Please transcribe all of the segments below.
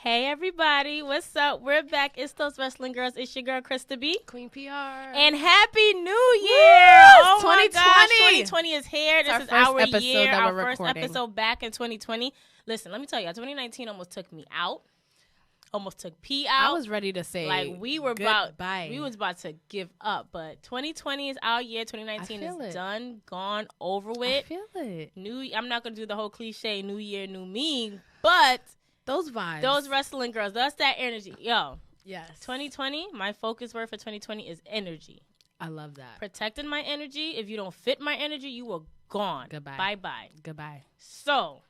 Hey everybody, what's up? We're back. It's those wrestling girls. It's your girl Krista B. Queen PR. And Happy New Year! Yes, oh 2020. my gosh, 2020 is here. This is our episode year, that our we're first recording. episode back in 2020. Listen, let me tell you, 2019 almost took me out. Almost took P out. I was ready to say like we were goodbye. we was about to give up, but 2020 is our year. 2019 is done, gone, over with. I feel it. I'm not gonna do the whole cliche New Year, new me, but those vibes, those wrestling girls, that's that energy, yo. Yes. 2020. My focus word for 2020 is energy. I love that. Protecting my energy. If you don't fit my energy, you are gone. Goodbye. Bye bye. Goodbye. So.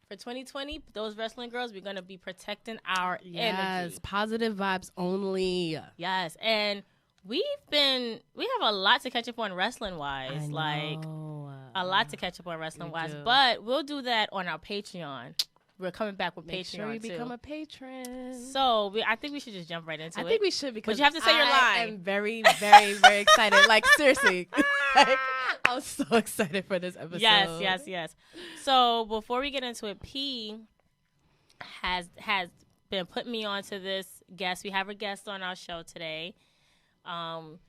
For 2020, those wrestling girls, we're going to be protecting our energy. Yes, positive vibes only. Yes, and we have a lot to catch up on wrestling-wise. Like, a lot to catch up on wrestling-wise. But we'll do that on our Patreon. We're coming back with Patreon, sure you too. become a patron. So, I think we should just jump right into it. I think we should because but you have to say your line. I am very, very, very excited. Like, seriously. I'm so excited for this episode. Yes. So before we get into it, P has been putting me on to this guest. We have a guest on our show today.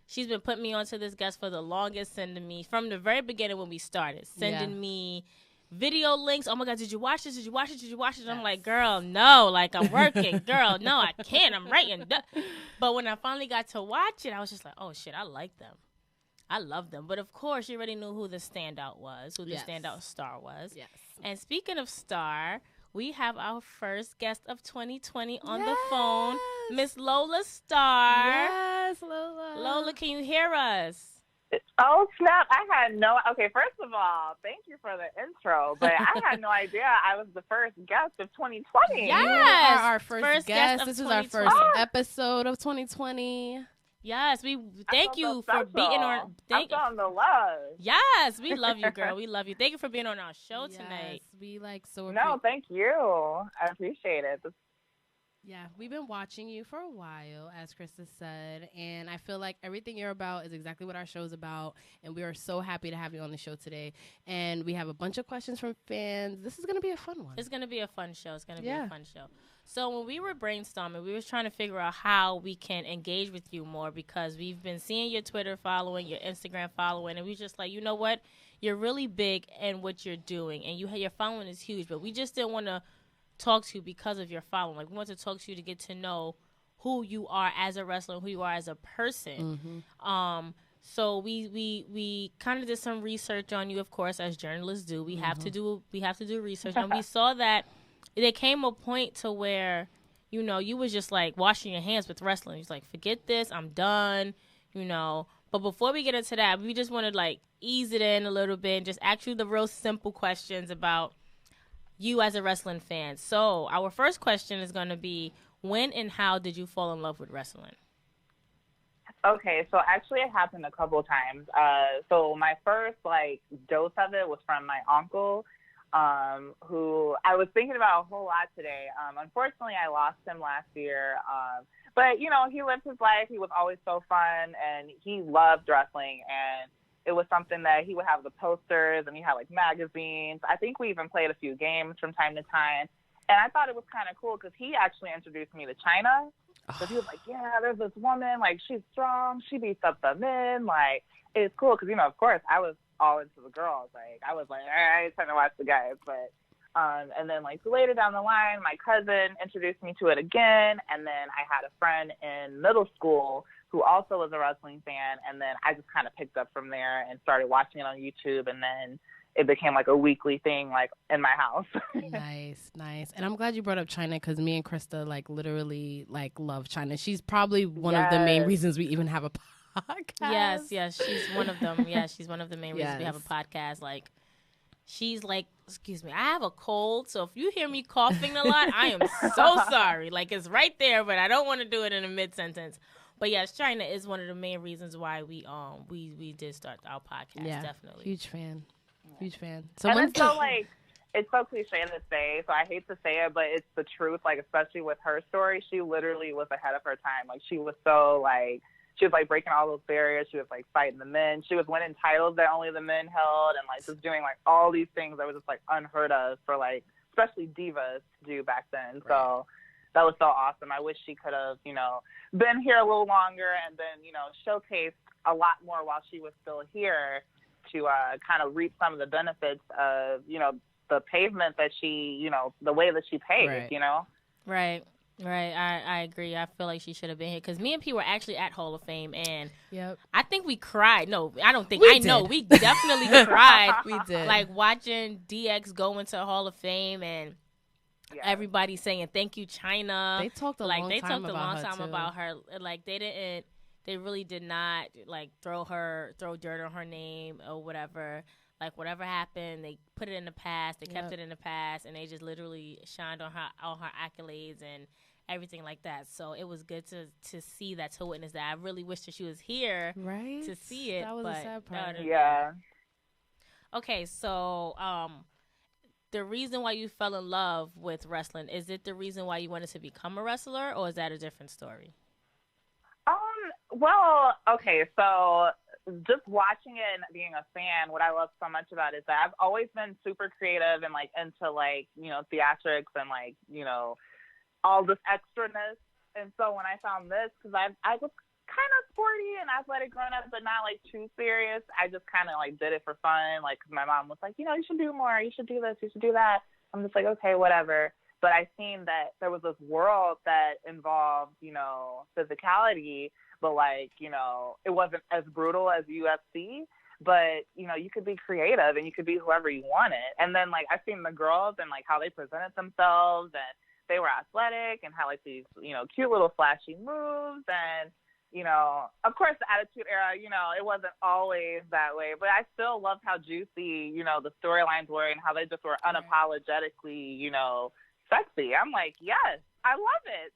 She's been putting me on to this guest for the longest, sending me from the very beginning when we started, sending me video links. Oh my God, did you watch this? Did you watch it? Did you watch it? I'm like, girl, no, like I'm working. Girl, no, I can't. I'm writing. But when I finally got to watch it, I was just like, oh shit, I like them. I love them. But, of course, you already knew who the standout was, who the standout star was. Yes. And speaking of star, we have our first guest of 2020 on the phone, Miss Lola STARR. Yes, Lola. Lola, can you hear us? Oh, snap. Okay, first of all, thank you for the intro, but I had no idea I was the first guest of 2020. Yes. You are our first guest. This is our first 2020. episode of 2020. Yes, we thank you for being on. I'm on the love. Yes, we love you, girl. We love you. Thank you for being on our show tonight. We like so. No, thank you. I appreciate it. Yeah, we've been watching you for a while, as Krista said, and I feel like everything you're about is exactly what our show's about, and we are so happy to have you on the show today. And we have a bunch of questions from fans. This is going to be a fun one. It's going to be a fun show. It's going to be a fun show. So when we were brainstorming, we were trying to figure out how we can engage with you more because we've been seeing your Twitter following, your Instagram following, and we just like, you know what? You're really big in what you're doing, and your following is huge, but we just didn't want to talk to you because of your following. Like, we want to talk to you to get to know who you are as a wrestler, who you are as a person. Mm-hmm. So we kind of did some research on you, of course, as journalists do. We have to do research, and we saw that there came a point to where, you know, you was just like washing your hands with wrestling. You're like, forget this, I'm done, you know. But before we get into that, we just want to like ease it in a little bit and just ask you the real simple questions about you as a wrestling fan. So our first question is going to be, when and how did you fall in love with wrestling? Okay, so actually it happened a couple of times. So my first like dose of it was from my uncle, who I was thinking about a whole lot today. Unfortunately, I lost him last year. But, you know, he lived his life. He was always so fun, and he loved wrestling. And it was something that he would have the posters, and he had, like, magazines. I think we even played a few games from time to time. And I thought it was kind of cool because he actually introduced me to China. So he was like, yeah, there's this woman, like, she's strong. She beats up the men. Like, it's cool because, you know, of course, I was all into the girls. Like, I was like, I ain't trying to watch the guys. But, and then, like, later down the line, my cousin introduced me to it again. And then I had a friend in middle school who also was a wrestling fan. And then I just kind of picked up from there and started watching it on YouTube. And then it became like a weekly thing, like in my house. Nice. And I'm glad you brought up China because me and Krista like literally like love China. She's probably one of the main reasons we even have a podcast. Yes, she's one of them. Yeah, she's one of the main reasons we have a podcast. Like, she's like, excuse me, I have a cold, so if you hear me coughing a lot, I am so sorry. Like, it's right there, but I don't want to do it in a mid sentence. But yes, China is one of the main reasons why we did start our podcast. Yeah, definitely. Huge fan. So and it's so like, it's so cliche to say, so I hate to say it, but it's the truth. Like, especially with her story, she literally was ahead of her time. Like, she was so like, she was like breaking all those barriers. She was like fighting the men. She was winning titles that only the men held, and like just doing like all these things that were just like unheard of for like, especially divas to do back then. Right. So that was so awesome. I wish she could have, been here a little longer and then, showcased a lot more while she was still here to kind of reap some of the benefits of, the pavement that she, the way that she paved, Right. I agree. I feel like she should have been here because me and P were actually at Hall of Fame, and I think we cried. No, I don't think. I know we definitely cried. We did. Like watching DX go into Hall of Fame and everybody saying thank you, China. They talked a long time about her. Like they really did not like throw dirt on her name or whatever. Like whatever happened, they put it in the past. They kept it in the past, and they just literally shined on her accolades and everything like that. So it was good to see that, to witness that. I really wish that she was here to see it. That was a sad part. Yeah. Okay, so the reason why you fell in love with wrestling, is it the reason why you wanted to become a wrestler, or is that a different story? Well, okay, so just watching it and being a fan, what I love so much about it is that I've always been super creative and like into like, theatrics and like, all this extraness. And so when I found this, because I was kind of sporty and athletic growing up, but not like too serious. I just kind of like did it for fun. Like, cause my mom was like, you should do more. You should do this. You should do that. I'm just like, okay, whatever. But I seen that there was this world that involved, physicality, but like, it wasn't as brutal as UFC, but, you could be creative and you could be whoever you wanted. And then like, I seen the girls and like how they presented themselves, and they were athletic and had like these, cute little flashy moves. And, of course the Attitude Era, it wasn't always that way, but I still loved how juicy, the storylines were and how they just were unapologetically, sexy. I'm like, yes, I love it.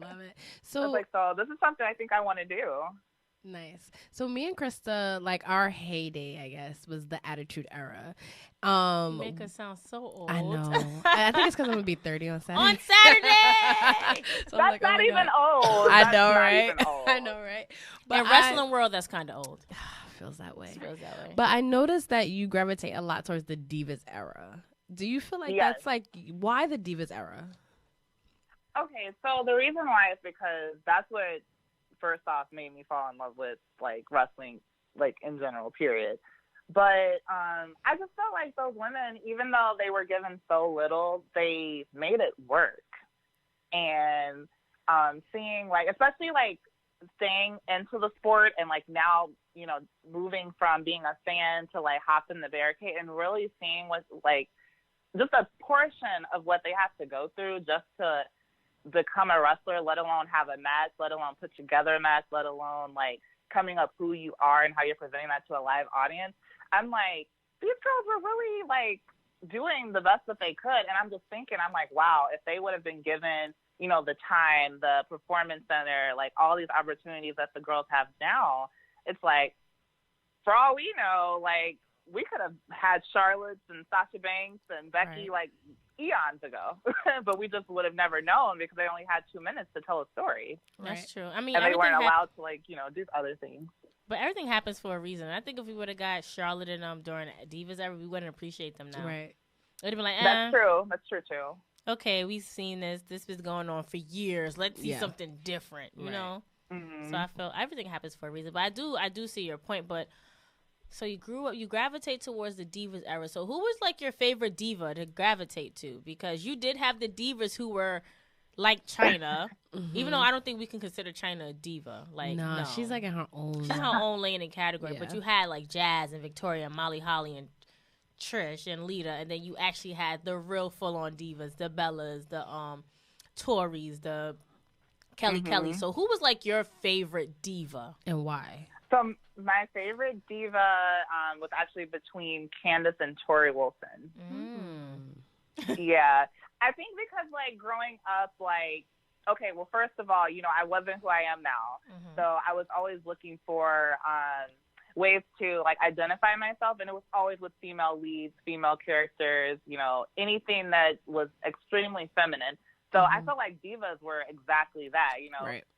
Love it. So this is something I think I want to do. Nice. So me and Krista, like our heyday, I guess, was the Attitude Era. You make us sound so old. I know. I think it's because I'm gonna be 30 on Saturday. On Saturday. So that's like, not even old. I know, right? I know, right? But in wrestling world, that's kind of old. Feels that way. Feels that way. But I noticed that you gravitate a lot towards the Divas era. Do you feel like that's like, why the Divas era? Okay, so the reason why is because that's what first off made me fall in love with like wrestling, like in general, period. But I just felt like those women, even though they were given so little, they made it work. And seeing like, especially like staying into the sport and like now, moving from being a fan to like hop in the barricade and really seeing what like just a portion of what they have to go through just to become a wrestler, let alone have a match, let alone put together a match, let alone like coming up who you are and how you're presenting that to a live audience. I'm like, these girls were really like doing the best that they could. And I'm just thinking, I'm like, wow, if they would have been given, the time, the performance center, like all these opportunities that the girls have now, it's like, for all we know, like we could have had Charlotte and Sasha Banks and Becky like eons ago, but we just would have never known because they only had 2 minutes to tell a story. That's true. I mean, and they weren't allowed to like, do other things. But everything happens for a reason. I think if we would have got Charlotte and during Divas era, we wouldn't appreciate them now. Right. It would have been like, That's true. That's true too. Okay, we've seen this. This has been going on for years. Let's see something different, you know? Mm-hmm. So I feel everything happens for a reason. But I do see your point. But so you grew up, you gravitate towards the Divas era. So who was like your favorite diva to gravitate to? Because you did have the divas who were like Chyna, even though I don't think we can consider Chyna a diva. Like, no, she's like in her own. She's in her own lane and category. But you had like Jazz and Victoria, and Molly Holly and Trish and Lita, and then you actually had the real full-on divas, the Bellas, the Tories, the Kelly. So who was like your favorite diva and why? So my favorite diva was actually between Candace and Tori Wilson. Yeah. I think because, like, growing up, like, okay, well, first of all, I wasn't who I am now. So I was always looking for ways to, like, identify myself, and it was always with female leads, female characters, anything that was extremely feminine. So I felt like divas were exactly that,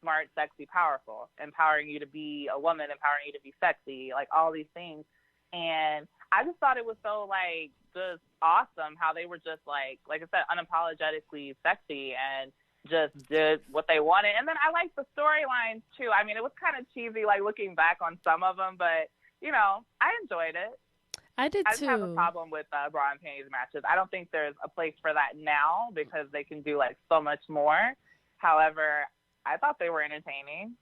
smart, sexy, powerful, empowering you to be a woman, empowering you to be sexy, like all these things. And I just thought it was so, like, just awesome how they were just, like I said, unapologetically sexy. And, just did what they wanted. And then I liked the storylines too. I mean, it was kind of cheesy, like looking back on some of them, but you know, I enjoyed it. I did I too. just have a problem with bra and panties matches. I don't think there's a place for that now because they can do like so much more. However, I thought they were entertaining.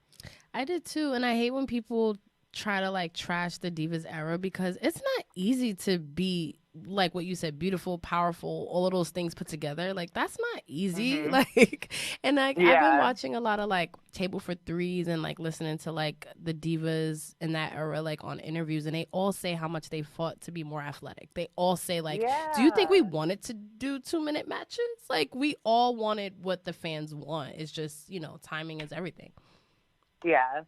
I did too, and I hate when people try to like trash the Divas era because it's not easy to be like what you said, beautiful, powerful, all of those things put together. Like that's not easy. Mm-hmm. Like, and I've been Yeah. watching a lot of like Table for Threes and like listening to like the divas in that era, like on interviews, and they all say how much they fought to be more athletic. They all say like, do you think we wanted to do 2-minute matches? Like we all wanted what the fans want. It's just, you know, timing is everything. Yeah.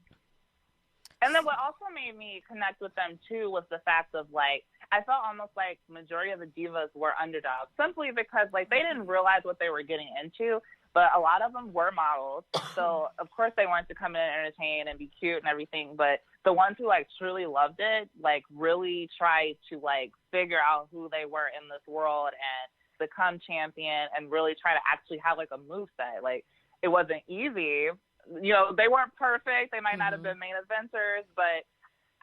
And then what also made me connect with them too was the fact of like, I felt almost like majority of the divas were underdogs simply because like they didn't realize what they were getting into, but a lot of them were models. So of course they wanted to come in and entertain and be cute and everything, but the ones who like truly loved it, like really tried to like figure out who they were in this world and become champion and really try to actually have like a moveset. Like it wasn't easy. You know, they weren't perfect. They might not have been main eventers, but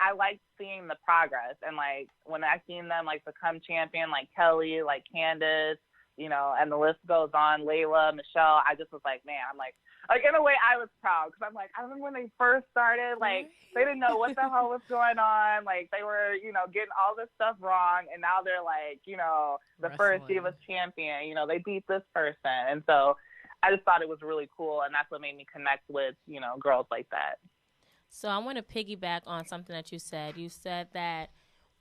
I liked seeing the progress. And, like, when I seen them, like, become champion, like Kelly, like Candace, you know, and the list goes on, Layla, Michelle, I just was like, man, I'm like in a way I was proud because I'm like, I remember when they first started, like, they didn't know what the hell was going on. Like, they were, you know, getting all this stuff wrong. And now they're, like, you know, the first Divas champion. You know, they beat this person. And so I just thought it was really cool, and that's what made me connect with, you know, girls like that. So I want to piggyback on something that you said. You said that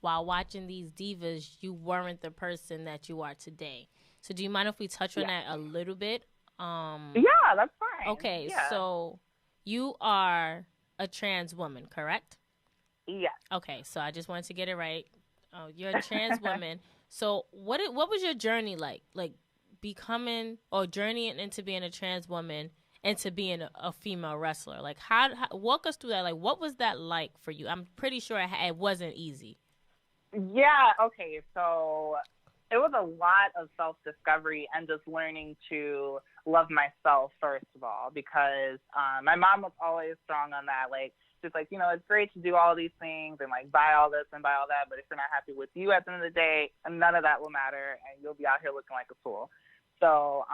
while watching these divas, you weren't the person that you are today. So do you mind if we touch on that a little bit? Yeah, that's fine. Okay, yeah. So you are a trans woman, correct? Yes. Okay, so I just wanted to get it right. Oh, you're a trans woman. So what was your journey like? Like, becoming or journeying into being a trans woman and to being a female wrestler? Like how walk us through that. Like what was that like for you? I'm pretty sure it wasn't easy. Yeah, okay, so it was a lot of self-discovery and just learning to love myself first of all, because my mom was always strong on that. Like just like, you know, it's great to do all these things and like buy all this and buy all that, but if you're not happy with you at the end of the day, none of that will matter and you'll be out here looking like a fool. So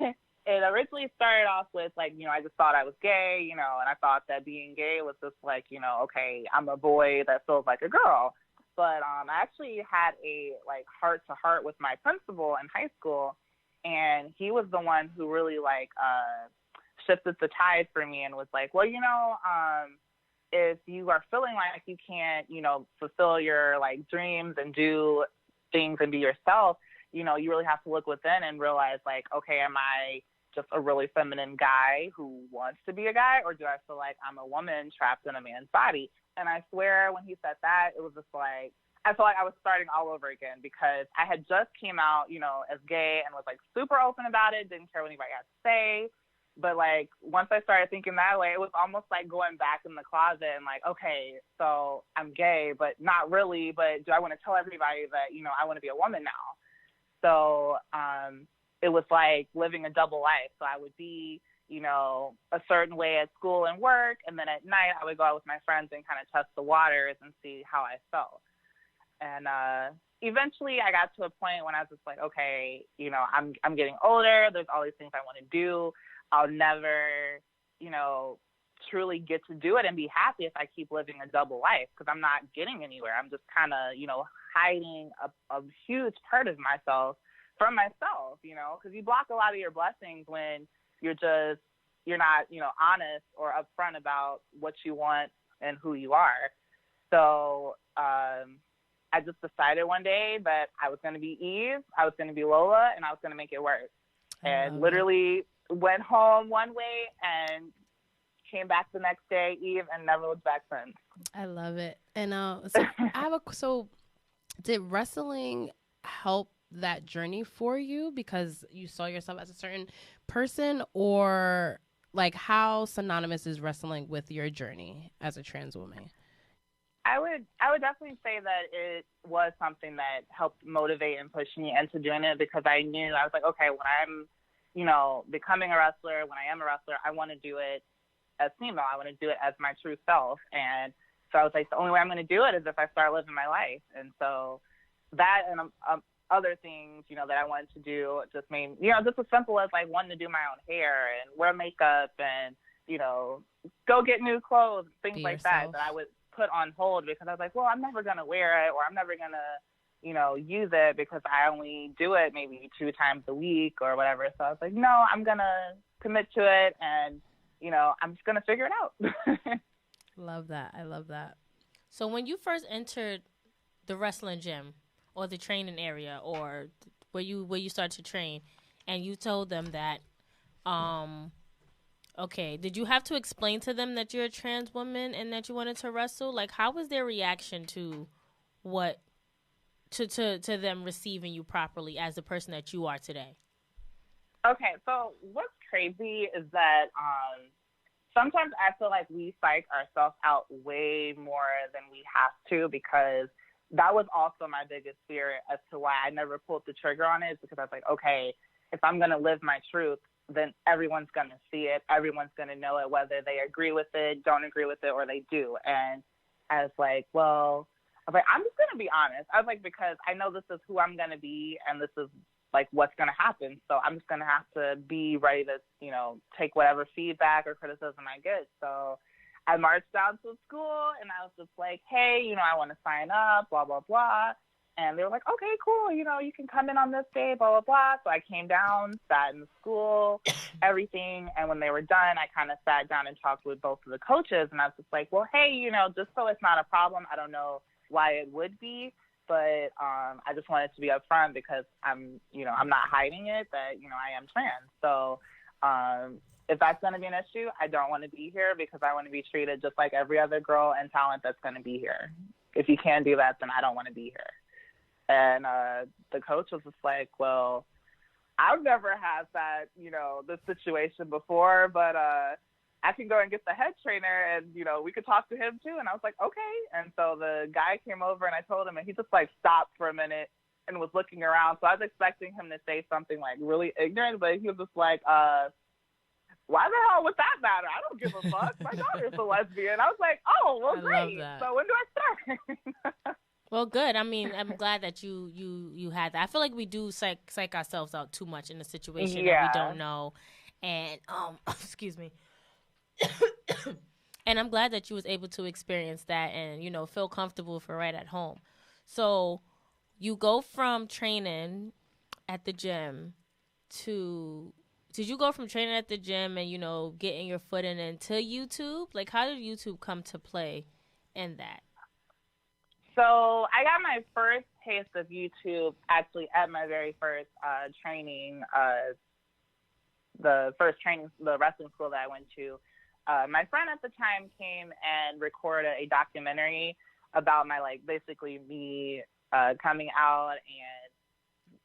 it originally started off with, like, you know, I just thought I was gay, you know, and I thought that being gay was just like, you know, okay, I'm a boy that feels like a girl. But I actually had a, like, heart-to-heart with my principal in high school, and he was the one who really, like, shifted the tide for me and was like, well, you know, if you are feeling like you can't, you know, fulfill your, like, dreams and do things and be yourself, you know, you really have to look within and realize, like, okay, am I just a really feminine guy who wants to be a guy, or do I feel like I'm a woman trapped in a man's body? And I swear when he said that, it was just like, I felt like I was starting all over again because I had just came out, you know, as gay and was, like, super open about it, didn't care what anybody had to say. But, like, once I started thinking that way, it was almost like going back in the closet and, like, okay, so I'm gay, but not really, but do I want to tell everybody that, you know, I want to be a woman now? So it was like living a double life. So I would be, you know, a certain way at school and work, and then at night I would go out with my friends and kind of test the waters and see how I felt. And eventually I got to a point when I was just like, okay, you know, I'm getting older. There's all these things I want to do. I'll never, you know, truly get to do it and be happy if I keep living a double life because I'm not getting anywhere. I'm just kind of, you know, hiding a huge part of myself from myself, you know, because you block a lot of your blessings when you're not, you know, honest or upfront about what you want and who you are. So I just decided one day that I was going to be Eve, I was going to be Lola, and I was going to make it work. And literally went home one way and came back the next day, Eve, and never looked back since. I love it. And so did wrestling help that journey for you because you saw yourself as a certain person, or like how synonymous is wrestling with your journey as a trans woman? I would definitely say that it was something that helped motivate and push me into doing it because I knew I was like, okay, when I'm becoming a wrestler, when I am a wrestler, I want to do it as female. I want to do it as my true self. And so I was like, the only way I'm going to do it is if I start living my life. And so that and other things, that I wanted to do just made, just as simple as like wanting to do my own hair and wear makeup and, go get new clothes, things like that I would put on hold because I was like, well, I'm never going to wear it or I'm never going to, use it because I only do it maybe 2 times a week or whatever. So I was like, no, I'm going to commit to it and, I'm just going to figure it out. Love that. I love that. So when you first entered the wrestling gym or the training area or where you started to train and you told them that, okay, did you have to explain to them that you're a trans woman and that you wanted to wrestle? Like, how was their reaction to to them receiving you properly as the person that you are today? Okay, so what's crazy is that sometimes I feel like we psych ourselves out way more than we have to because that was also my biggest fear as to why I never pulled the trigger on it, because I was like, okay, if I'm going to live my truth, then everyone's going to see it. Everyone's going to know it, whether they agree with it, don't agree with it, or they do. And I was like, well, I'm just going to be honest. I was like, because I know this is who I'm going to be and this is like what's going to happen. So I'm just going to have to be ready to, take whatever feedback or criticism I get. So I marched down to school and I was just like, hey, I want to sign up, blah, blah, blah. And they were like, okay, cool. You can come in on this day, blah, blah, blah. So I came down, sat in the school, everything. And when they were done, I kind of sat down and talked with both of the coaches. And I was just like, well, hey, just so it's not a problem, I don't know why it would be. But I just wanted to be upfront because I'm not hiding it that, I am trans. So if that's going to be an issue, I don't want to be here because I want to be treated just like every other girl and talent that's going to be here. If you can't do that, then I don't want to be here. And the coach was just like, well, I've never had that, this situation before, but I can go and get the head trainer and, we could talk to him too. And I was like, okay. And so the guy came over and I told him and he just like stopped for a minute and was looking around. So I was expecting him to say something like really ignorant, but he was just like, why the hell would that matter? I don't give a fuck. My daughter's a lesbian. I was like, oh, well, great. So when do I start? Well, good. I mean, I'm glad that you had that. I feel like we do psych ourselves out too much in a situation that we don't know. And, excuse me. And I'm glad that you was able to experience that and, feel comfortable for right at home. So you go from training at the gym did you go from training at the gym and, getting your foot into YouTube? Like, how did YouTube come to play in that? So I got my first taste of YouTube actually at my very first training, the wrestling school that I went to. My friend at the time came and recorded a documentary about my, basically me coming out and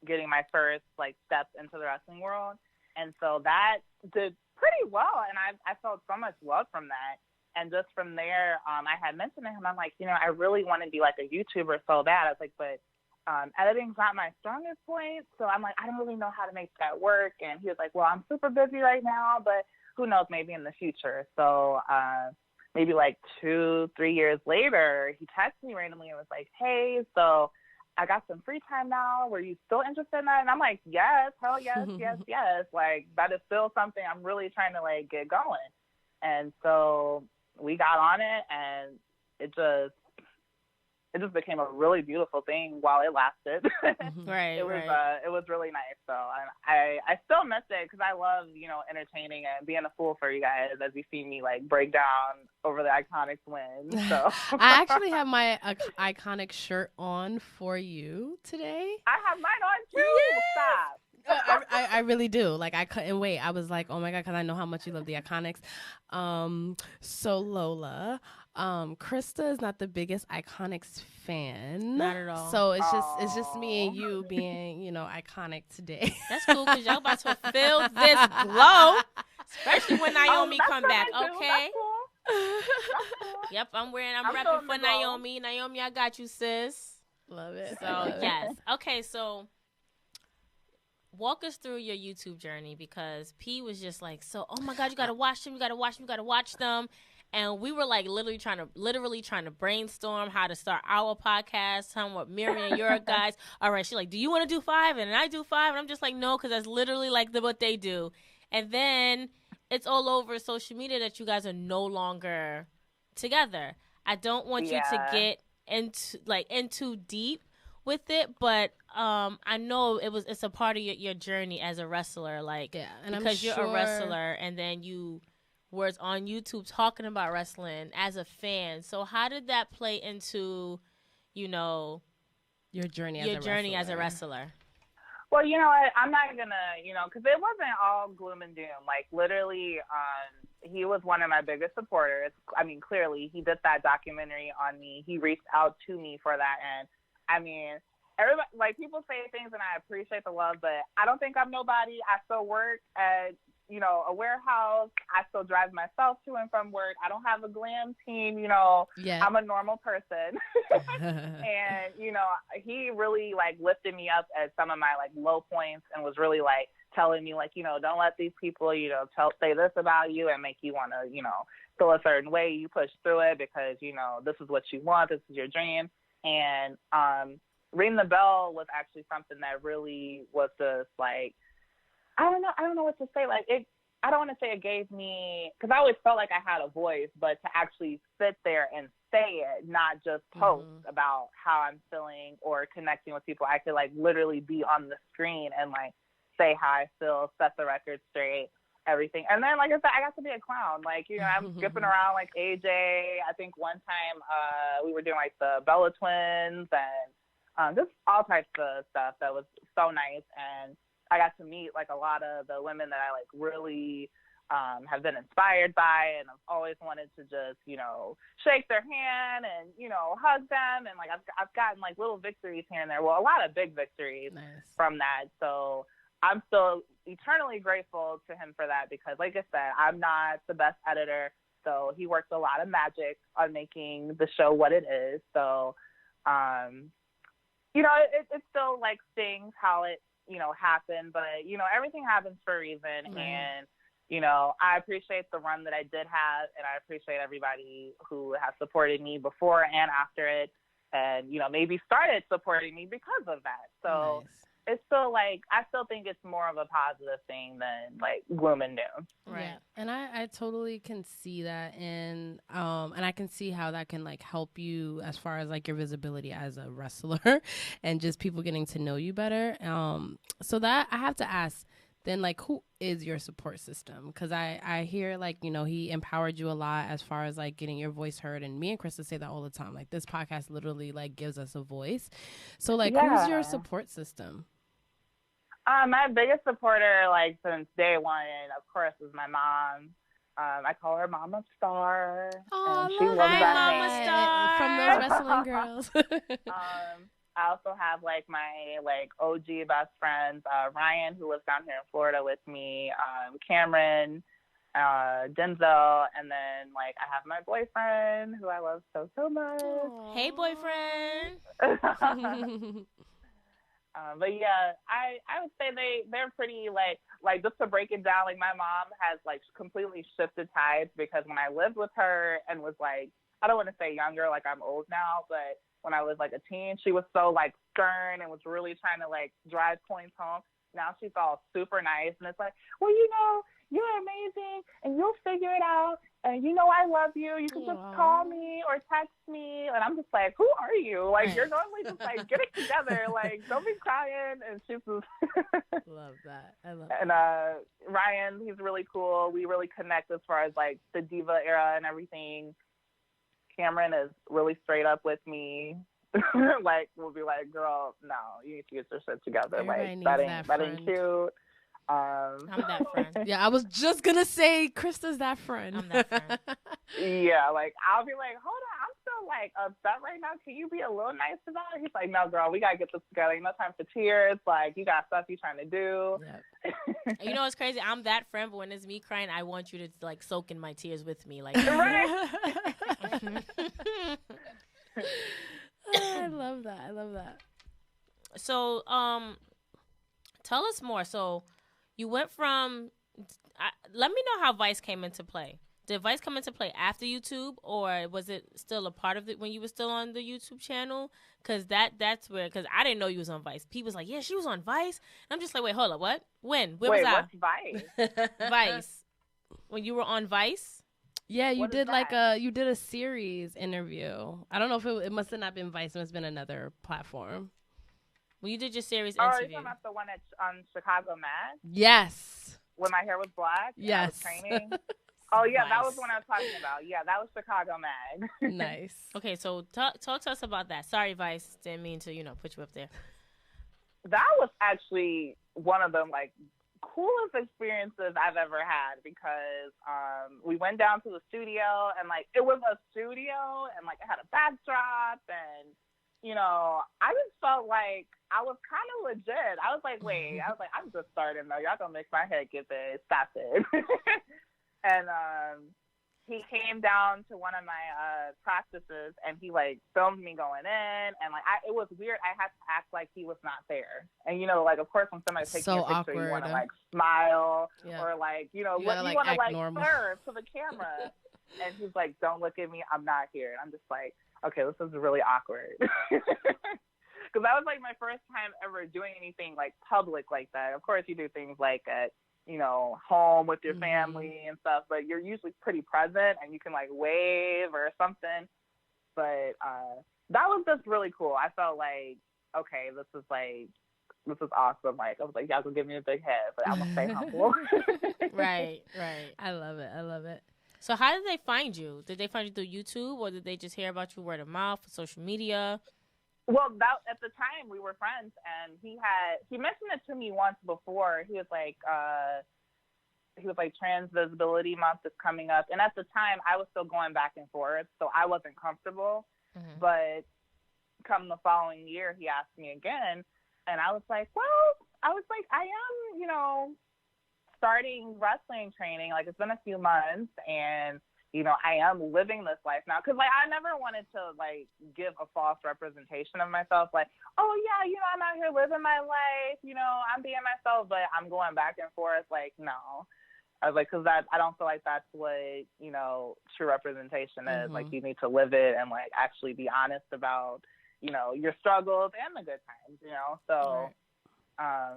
getting my first, steps into the wrestling world. And so that did pretty well, and I felt so much love from that. And just from there, I had mentioned to him, I'm like, I really want to be like a YouTuber so bad. I was like, but editing's not my strongest point. So I'm like, I don't really know how to make that work. And he was like, well, I'm super busy right now, but who knows, maybe in the future. So maybe 2-3 years later, he texted me randomly and was like, hey, so I got some free time now. Were you still interested in that? And I'm like, yes, hell yes, yes, yes. That is still something I'm really trying to get going. And so we got on it, and it just became a really beautiful thing while it lasted. Right. It was really nice. So I still miss it because I love entertaining and being a fool for you guys as you see me break down over the Iiconics win. So I actually have my Iconic shirt on for you today. I have mine on too. Yeah. Stop. I really do. I couldn't wait. I was like, oh my God, because I know how much you love the Iiconics. So Lola, Krista is not the biggest Iiconics fan. Not at all. So it's just me and you being, iconic today. That's cool because y'all about to feel this glow, especially when Naomi come back. Okay. That's cool. Yep, I'm repping for Naomi. Naomi, I got you, sis. Love it. So yes. Okay, so walk us through your YouTube journey, because P was just like, so, oh my God, you got to watch them. You got to watch them. You got to watch them. And we were like literally trying to brainstorm how to start our podcast. Telling what Miriam, your guys. All right, she's like, do you want to do 5? And I do 5. And I'm just like, no, because that's literally like what they do. And then it's all over social media that you guys are no longer together. I don't want you to get in too deep with it, but I know it's a part of your journey as a wrestler, like, and because you're a wrestler, and then you was on YouTube talking about wrestling as a fan. So how did that play into, your journey as a wrestler? Well, you know what? I'm not gonna, because it wasn't all gloom and doom. Like, literally, he was one of my biggest supporters. I mean, clearly, he did that documentary on me. He reached out to me for that, and I mean, everybody, like, people say things, and I appreciate the love, but I don't think I'm nobody. I still work at, a warehouse. I still drive myself to and from work. I don't have a glam team. I'm a normal person. And, he really, like, lifted me up at some of my, like, low points, and was really, like, telling me, like, don't let these people, say this about you and make you want to, feel a certain way. You push through it because, this is what you want. This is your dream. And ring the bell was actually something that really was just, like, I don't know what to say. Like, I don't want to say it gave me, because I always felt like I had a voice, but to actually sit there and say it, not just post about how I'm feeling or connecting with people. I could, like, literally be on the screen and, like, say how I feel, set the record straight, everything. And then, like I said, I got to be a clown. Like, I'm skipping around like AJ. I think one time we were doing, like, the Bella Twins and just all types of stuff that was so nice. And I got to meet, like, a lot of the women that I, like, really have been inspired by, and I've always wanted to just, shake their hand and, hug them. And, like, I've gotten, like, little victories here and there. Well, a lot of big victories from that. So I'm still eternally grateful to him for that, because, like I said, I'm not the best editor. So he worked a lot of magic on making the show what it is. So, it still, like, stings how it, happen, but, everything happens for a reason. And, I appreciate the run that I did have, and I appreciate everybody who has supported me before and after it, and, maybe started supporting me because of that. So it's still, like, I still think it's more of a positive thing than, like, gloom and doom. Right. Yeah. And I totally can see that. And I can see how that can, like, help you as far as, like, your visibility as a wrestler and just people getting to know you better. So that I have to ask then, like, who is your support system? Because I hear, like, he empowered you a lot as far as, like, getting your voice heard. And me and Krista say that all the time. Like, this podcast literally, like, gives us a voice. So, like, who's your support system? My biggest supporter, like, since day one, of course, is my mom. I call her Mama STARR. Oh, she loves that Mama STARR. From those wrestling girls. I also have, like, my, like, OG best friends, Ryan, who lives down here in Florida with me, Cameron, Denzel, and then, like, I have my boyfriend, who I love so, so much. Aww. Hey, boyfriend. But yeah, I would say they're pretty, like just to break it down, like, my mom has, like, completely shifted tides, because when I lived with her and was, like, I don't want to say younger, like, I'm old now, but when I was, like, a teen, she was so, like, stern and was really trying to, like, drive points home. Now she's all super nice, and it's like, well, you're amazing, and you'll figure it out, and I love you. You can just call me or text me. And I'm just like, who are you? Like, you're normally just, like, get it together. Like, don't be crying. And she's just love that. I love and, Ryan, he's really cool. We really connect as far as, like, the diva era and everything. Cameron is really straight up with me. Like, we'll be like, girl, no, you need to get your shit together. Everybody like, that ain't cute. I'm that friend. Yeah, I was just gonna say Krista's that friend. I'm that friend. Yeah, like, I'll be like, hold on, I'm still, like, upset right now. Can you be a little nice about it? He's like, no, girl, we gotta get this together. No time for tears. Like, you got stuff you're trying to do. Yep. You know what's crazy? I'm that friend, but when it's me crying, I want you to, like, soak in my tears with me. Like, right. I love that. So, Tell us more. So you went from, let me know how Vice came into play. Did Vice come into play after YouTube, or was it still a part of it when you were still on the YouTube channel? Because that's where, because I didn't know you was on Vice. People was like, yeah, she was on Vice. And I'm just like, wait, hold up, what? When? Where was I? What's Vice? Vice. When you were on Vice? Yeah, you What is did like that? you did a series interview. I don't know if it must have not been Vice. It must have been another platform. When you did your series Oh, you're interview. talking about the one on Chicago Med? Yes. When my hair was black? And I was Yes. training? Oh, yeah, that was Vice. what I was talking about. Yeah, that was Chicago Med. Nice. Okay, so talk to us about that. Sorry, Vice. Didn't mean to, put you up there. That was actually one of the, like, coolest experiences I've ever had because we went down to the studio and, like, it was a studio and, like, it had a backdrop and, I just felt like I was kind of legit. I was like, wait. I was like, I'm just starting, though. Y'all gonna make my head get big. Stop it. And he came down to one of my practices and he like filmed me going in and like it was weird. I had to act like he was not there. And like of course when somebody's taking So a picture awkward. you want to like smile Yeah. or like you gotta, want to like normal. serve to the camera. And he's like, don't look at me, I'm not here. And I'm just like, okay, this is really awkward. Because that was like my first time ever doing anything like public like that. Of course you do things like at home with your family and stuff, but you're usually pretty present and you can like wave or something. But that was just really cool. I felt like, okay, this is awesome. Like I was like, y'all gonna give me a big head, but I'm gonna stay humble. Right. I love it. So how did they find you? Did they find you through YouTube, or did they just hear about you word of mouth, social media? Well, at the time we were friends, and he mentioned it to me once before. He was like, Trans Visibility Month is coming up, and at the time I was still going back and forth, so I wasn't comfortable. Mm-hmm. But come the following year, he asked me again, and I was like, I am, starting wrestling training. Like it's been a few months, and I am living this life now. Because, like, I never wanted to, like, give a false representation of myself. Like, oh, yeah, I'm out here living my life. I'm being myself, but I'm going back and forth. Like, no. I was like, because I don't feel like that's what, true representation is. Like, you need to live it and, like, actually be honest about, your struggles and the good times, So, Right.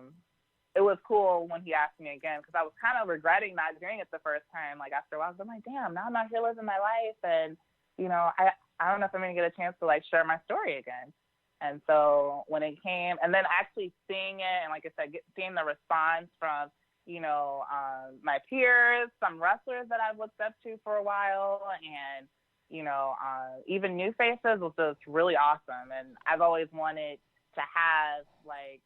It was cool when he asked me again because I was kind of regretting not doing it the first time. Like after a while, I'm like, damn, now I'm out here living my life, and I don't know if I'm gonna get a chance to like share my story again. And so when it came, and then actually seeing it, and like I said, seeing the response from my peers, some wrestlers that I've looked up to for a while, and even new faces was just really awesome. And I've always wanted to have like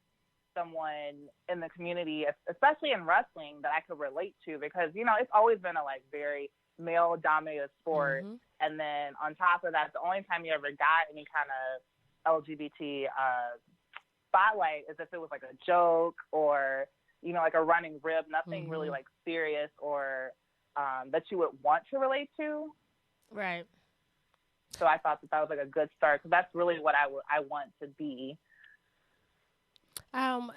someone in the community, especially in wrestling, that I could relate to because, it's always been a like very male dominated sport. And then on top of that, the only time you ever got any kind of LGBT spotlight is if it was like a joke or, like a running rib, nothing really like serious or that you would want to relate to. Right. So I thought that was like a good start because that's really what I want to be.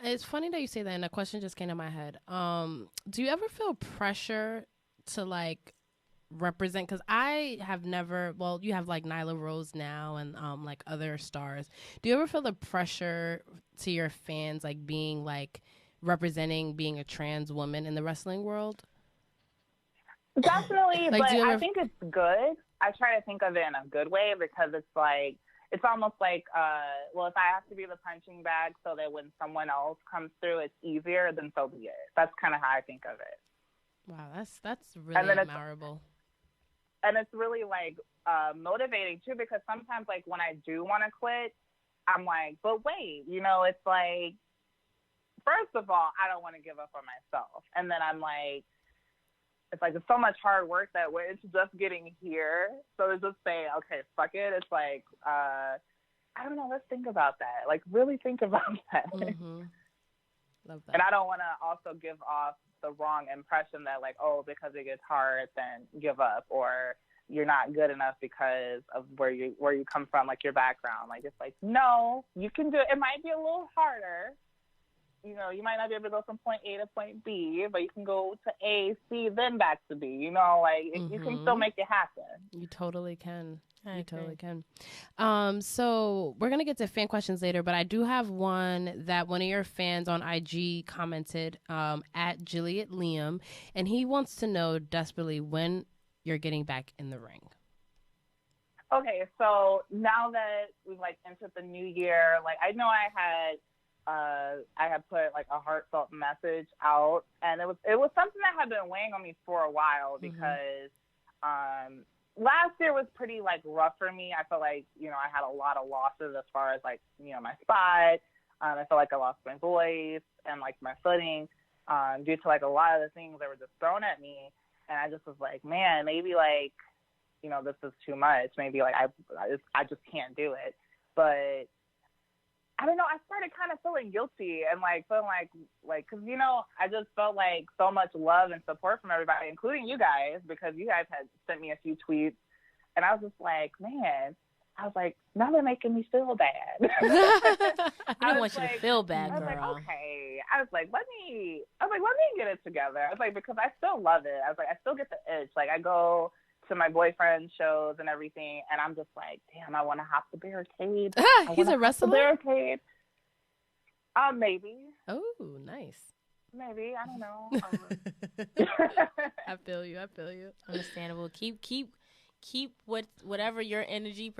It's funny that you say that, and a question just came to my head. Do you ever feel pressure to like represent? Because I have never. Well, you have like Nyla Rose now, and like other stars. Do you ever feel the pressure to your fans, like being like representing being a trans woman in the wrestling world? Definitely, Like, but do you I ever... think it's good. I try to think of it in a good way because it's like. It's almost like, if I have to be the punching bag so that when someone else comes through, it's easier, then so be it. That's kind of how I think of it. Wow, that's really admirable. And it's really, like, motivating, too, because sometimes, like, when I do want to quit, I'm like, but wait, it's like, first of all, I don't want to give up on myself. And then I'm like, it's so much hard work that way. It's just getting here. So to just say, okay, fuck it. It's like, I don't know. Let's think about that. Like, really think about that. Love that. And I don't want to also give off the wrong impression that, like, oh, because it gets hard, then give up, or you're not good enough because of where you come from, like your background. Like, it's like, no, you can do it. It might be a little harder, you know, you might not be able to go from point A to point B, but you can go to A, C, then back to B. You know, like you can still make it happen. You totally can. Totally can. So we're going to get to fan questions later, but I do have one that one of your fans on IG commented at Juliet Liam, and he wants to know desperately when you're getting back in the ring. Okay, so now that we've like entered the new year, like I know I had put like a heartfelt message out, and it was something that had been weighing on me for a while because last year was pretty like rough for me. I felt like, you know, I had a lot of losses as far as like, you know, my spot. I felt like I lost my voice and like my footing due to like a lot of the things that were just thrown at me, and I just was like, man, maybe like, you know, this is too much. Maybe like I just can't do it. But I don't know. I started kind of feeling guilty and like feeling like, cause you know, I just felt like so much love and support from everybody, including you guys, because you guys had sent me a few tweets, and I was just like, man, I was like, now they're making me feel bad. I don't want you to feel bad, girl. I was like, okay. I was like, let me get it together. I was like, because I still love it. I was like, I still get the itch. Like I go to my boyfriend's shows and everything, and I'm just like, damn, I want to hop the barricade. He's a wrestler? Barricade. Maybe. Oh, nice. Maybe. I don't know. I feel you. Understandable. Keep whatever your energy is,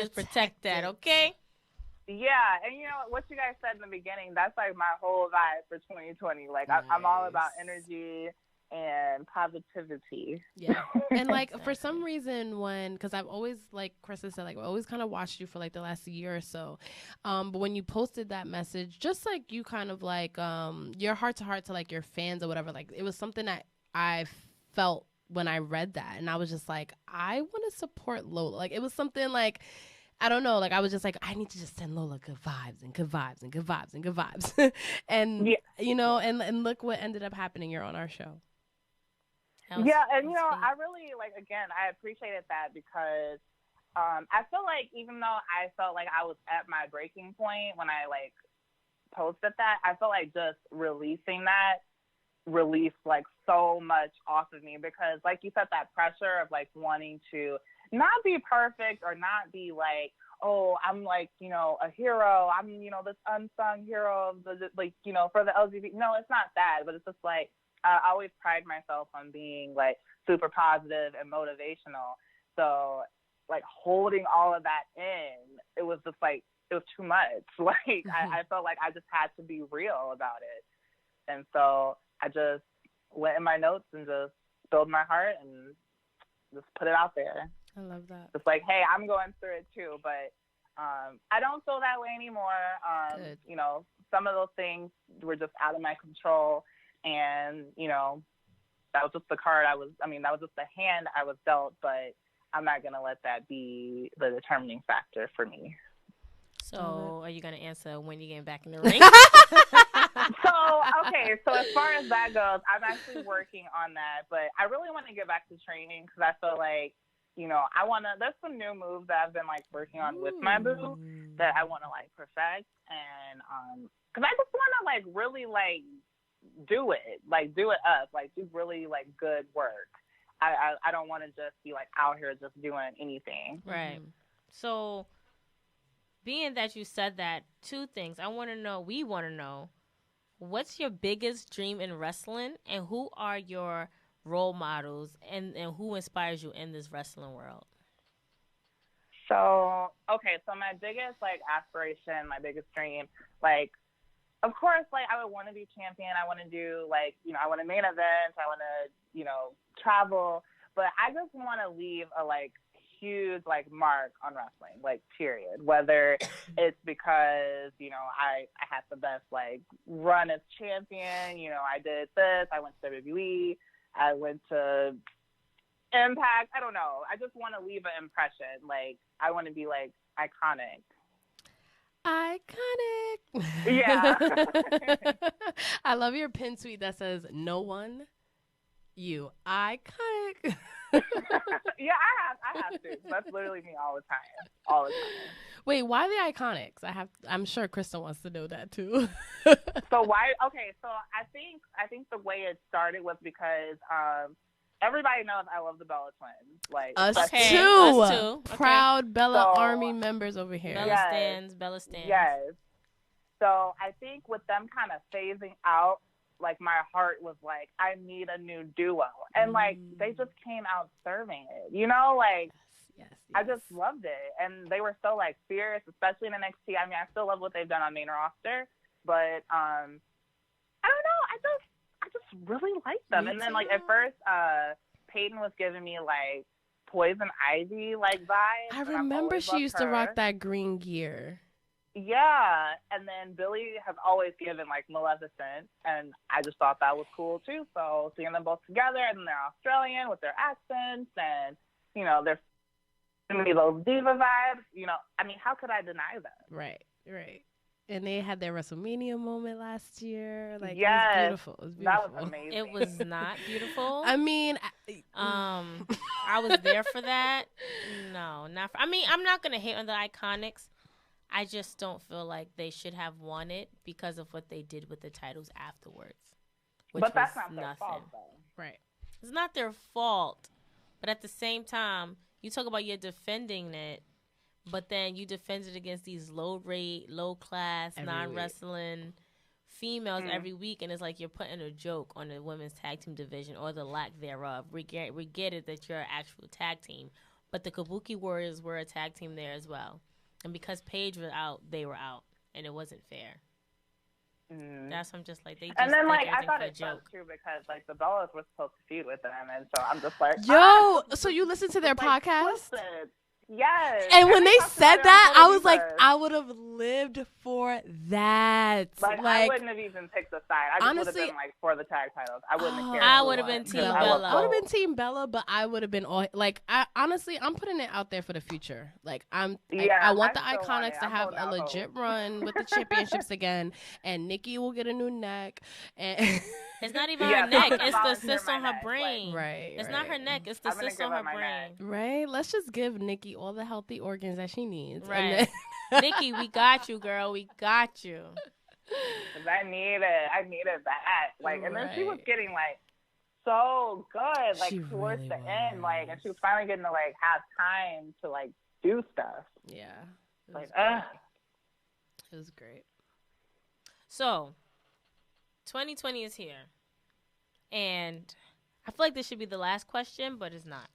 protect that, okay? Yeah, and you know what you guys said in the beginning, that's like my whole vibe for 2020. Like nice. I'm all about energy and positivity. Yeah. And like for some reason because I've always, like Krista said, like I always kind of watched you for like the last year or so, but when you posted that message, just like you kind of like your heart to heart to like your fans or whatever, like it was something that I felt when I read that, and I was just like, I want to support Lola. Like it was something like, I don't know, like I was just like, I need to just send Lola good vibes and good vibes and good vibes and good vibes. And yeah. You know, and look what ended up happening here on our show. Yeah, and you know, I really, like, again, I appreciated that because I feel like even though I felt like I was at my breaking point when I, like, posted that, I felt like just releasing that released, like, so much off of me because, like you said, that pressure of, like, wanting to not be perfect or not be, like, oh, I'm, like, you know, a hero. I'm, you know, this unsung hero of the, like, you know, for the LGBT. No, it's not that, but it's just, like, I always pride myself on being, like, super positive and motivational. So, like, holding all of that in, it was just, like, it was too much. Like, I felt like I just had to be real about it. And so I just went in my notes and just spilled my heart and just put it out there. I love that. It's like, hey, I'm going through it, too. But I don't feel that way anymore. You know, some of those things were just out of my control. And, you know, that was just the card that was just the hand I was dealt, but I'm not going to let that be the determining factor for me. So are you going to answer when you get back in the ring? So as far as that goes, I'm actually working on that, but I really want to get back to training because I feel like, you know, there's some new moves that I've been, like, working on with my boo that I want to, like, perfect. And, because I just want to, like, really, like, do it up, like do really like good work. I don't want to just be like out here just doing anything. Right. So being that you said that, two things we want to know, what's your biggest dream in wrestling and who are your role models and who inspires you in this wrestling world? So my biggest like aspiration, my biggest dream, like, of course, like, I would want to be champion. I want to do, like, you know, I want to main events. I want to, you know, travel. But I just want to leave a, like, huge, like, mark on wrestling, like, period. Whether it's because, you know, I had the best, like, run as champion. You know, I did this. I went to WWE. I went to Impact. I don't know. I just want to leave an impression. Like, I want to be, like, iconic. Iconic. Yeah. I love your pin tweet that says, no one, you. Iconic. Yeah, I have to. That's literally me all the time. All the time. Wait, why the Iconics? I'm sure Krista wants to know that too. So why? Okay, so I think the way it started was because everybody knows I love the Bella twins. Like Us Okay, too. us too. Okay. Proud Bella So- Army members over here. Bella Yes. stands. Bella stands. Yes. So I think with them kind of phasing out, like my heart was like, I need a new duo, and like they just came out serving it. You know, like. Yes. I just loved it, and they were so like fierce, especially in NXT. I mean, I still love what they've done on main roster, but I don't know. I just really like them. Me And then like too. at first, Peyton was giving me like Poison Ivy like vibes. I and I've remember always she loved used to her. rock that green gear. Yeah, and then Billy has always given like Maleficent, and I just thought that was cool too. So seeing them both together, and they're Australian with their accents, and you know they're giving me those diva vibes. You know, I mean, how could I deny them? Right. And they had their WrestleMania moment last year. Like, Yes, it was beautiful. It was beautiful. That was amazing. It was not beautiful. I mean, I was there for that. No, not for, I mean, I'm not going to hate on the Iconics. I just don't feel like they should have won it because of what they did with the titles afterwards. Which But that's was not their nothing. fault, though. right. It's not their fault. But at the same time, you talk about you're defending it, but then you defend it against these low-rate, low-class, Every non-wrestling females every week, and it's like you're putting a joke on the women's tag team division or the lack thereof. We get it that you're an actual tag team, but the Kabuki Warriors were a tag team there as well. And because Paige was out, they were out, and it wasn't fair. That's why I'm just like, they just And then, take like, I everything thought for a it joke. sucked, too, because, like, the Bellas were supposed to feud with them, and so I'm just like, Yo, so you listen to their like, podcast? twisted. Yes. And when they talked said about it that, on I Total was like, Divas. I would have lived for that. Like, I wouldn't have even picked a side. I just would honestly- have been, like, for the tag titles. I wouldn't have cared. I who would have won, been because Team I Bella. love I would have been both. Team Bella, but I would have been all like. Honestly, I'm putting it out there for the future. Like, I Yeah, want the I still want Iconics it. to I'm have holding a out hope. legit run with the championships again, and Nikki will get a new neck. And It's not even Yeah, her neck. I'm gonna It's the volunteer cyst my on her neck, brain. right, It's not her neck. It's the I'm gonna cyst on give her up my brain. neck. right. Let's just give Nikki all the healthy organs that she needs. Right. And Nikki, we got you, girl. We got you. 'Cause I need it. I needed that. Like, and then she was Right. getting, like, so good, like, She towards really the end. Like, and was. she was finally getting to, like, have time to, like, do stuff. yeah, it was Like, great. It was great. So, 2020 is here. And I feel like this should be the last question, but it's not.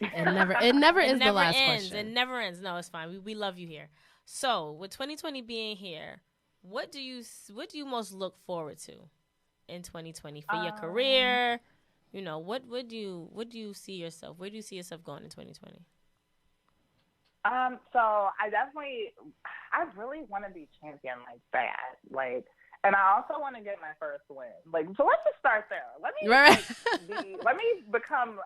It never is the last ends. question. It never ends. No, it's fine. We love you here. So, with 2020 being here, what do you most look forward to in 2020 for your career? You know, what do you see yourself? Where do you see yourself going in 2020? So I really want to be champion like that. Like, and I also want to get my first win. Like, so let's just start there. Let me Right. let me become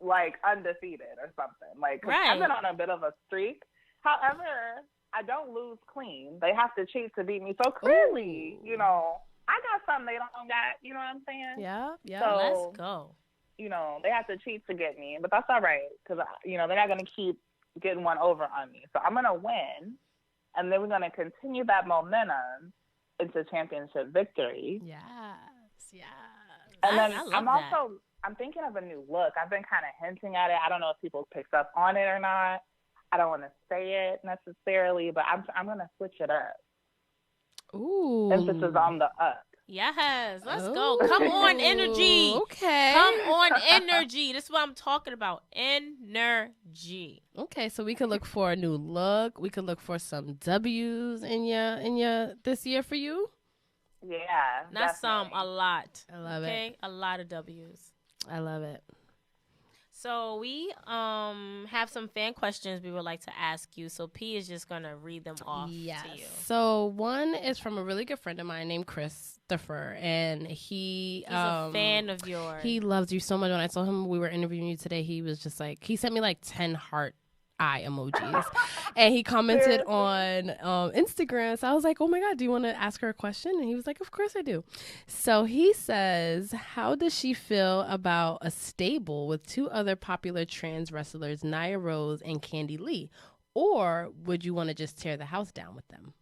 like undefeated or something. Like, 'cause Right. I've been on a bit of a streak. However, I don't lose clean. They have to cheat to beat me. So clearly, Ooh. you know, I got something they don't got. You know what I'm saying? Yeah. So- Let's go. You know, they have to cheat to get me, but that's all right because you know they're not going to keep getting one over on me. So I'm going to win, and then we're going to continue that momentum into championship victory. Yes. Yes. And I then love I'm that. also I'm thinking of a new look. I've been kind of hinting at it. I don't know if people picked up on it or not. I don't want to say it necessarily, but I'm going to switch it up. Ooh. Emphasis on the up. Yes, let's go. Come on, energy. Okay. Come on, energy. This is what I'm talking about. Energy. Okay, so we could look for a new look. We could look for some W's in your this year for you. Yeah. Not some, definitely. a lot. I love Okay, a lot of W's. I love it. So we have some fan questions we would like to ask you. So P is just gonna read them off Yes. to you. So one is from a really good friend of mine named Christopher, and he's a fan of yours. He loves you so much. When I told him we were interviewing you today, he was just like, he sent me like 10 heart eye emojis. And he commented Seriously? on Instagram. So I was like, oh my God, do you want to ask her a question? And he was like, of course I do. So he says, how does she feel about a stable with two other popular trans wrestlers, Nia Rose and Candy Lee? Or would you want to just tear the house down with them?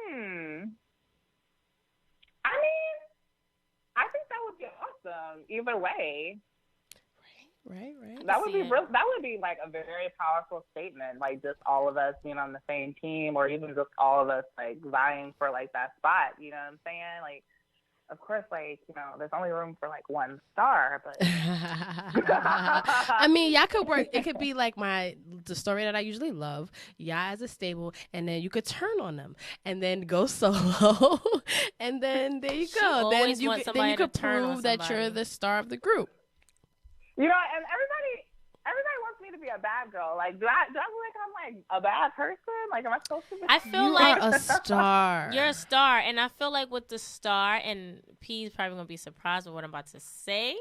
I mean, I think that would be awesome. Either way. Right. That would be that would be like a very powerful statement, like just all of us being on the same team, or even just all of us like vying for like that spot. You know what I'm saying? Like, of course, like, you know, there's only room for like one star, but I mean, y'all could work. It could be like the story that I usually love. Y'all as a stable, and then you could turn on them, and then go solo, and then there you go. Then you could prove that you're the star of the group. You know, and everybody wants me to be a bad girl. Like, do I feel like I'm like a bad person? Like, am I supposed to be? I feel like a star. You're a star, and I feel like with the star, and P's probably gonna be surprised with what I'm about to say.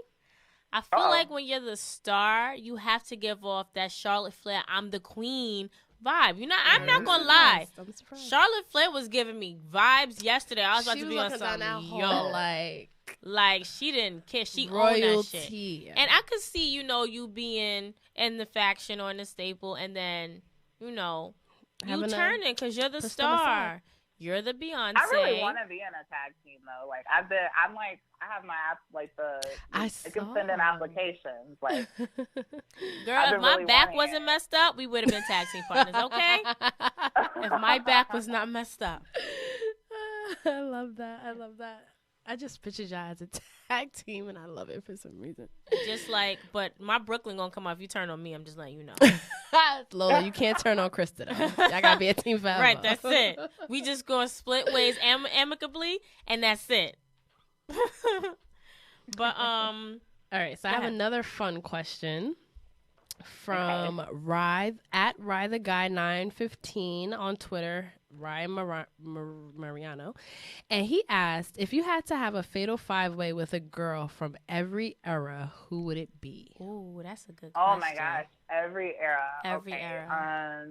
I feel like when you're the star, you have to give off that Charlotte Flair, I'm the queen vibe. You know, I'm not gonna lie. Charlotte Flair was giving me vibes yesterday. I was about to be on something. Like she didn't care. She royalty. Owned that shit. And I could see, you know, you being in the faction or in the staple, and then, you know, you turning because you're the star. You're the Beyonce. I really want to be in a tag team though. Like I have my app, like I can send in applications. Like, girl, if my back wasn't messed up, we would have been tag team partners. Okay, if my back was not messed up. I love that. I just pictured y'all as a tag team, and I love it for some reason. Just like, but my Brooklyn gonna come out if you turn on me. I'm just letting you know. Lola, you can't turn on Krista, though. Y'all gotta be a team forever. Right, that's it. We just gonna split ways amicably, and that's it. But all right. So I have another fun question from Rye at Rye the Guy 915 on Twitter. Ryan Mariano, and he asked, if you had to have a fatal five-way with a girl from every era, who would it be? Ooh, that's a good question. Oh my gosh, every era. Era.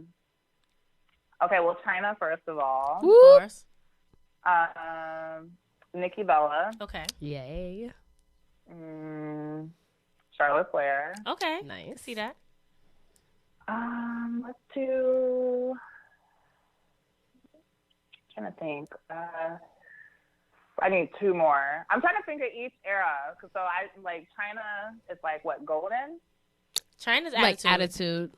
Okay, well, China first of all. Of course. Nikki Bella. Okay. Yay. Charlotte Flair. Okay. Nice. See that. Let's do. Trying to think. I need two more. I'm trying to think of each era. So I like China is like what, golden? China's like attitude.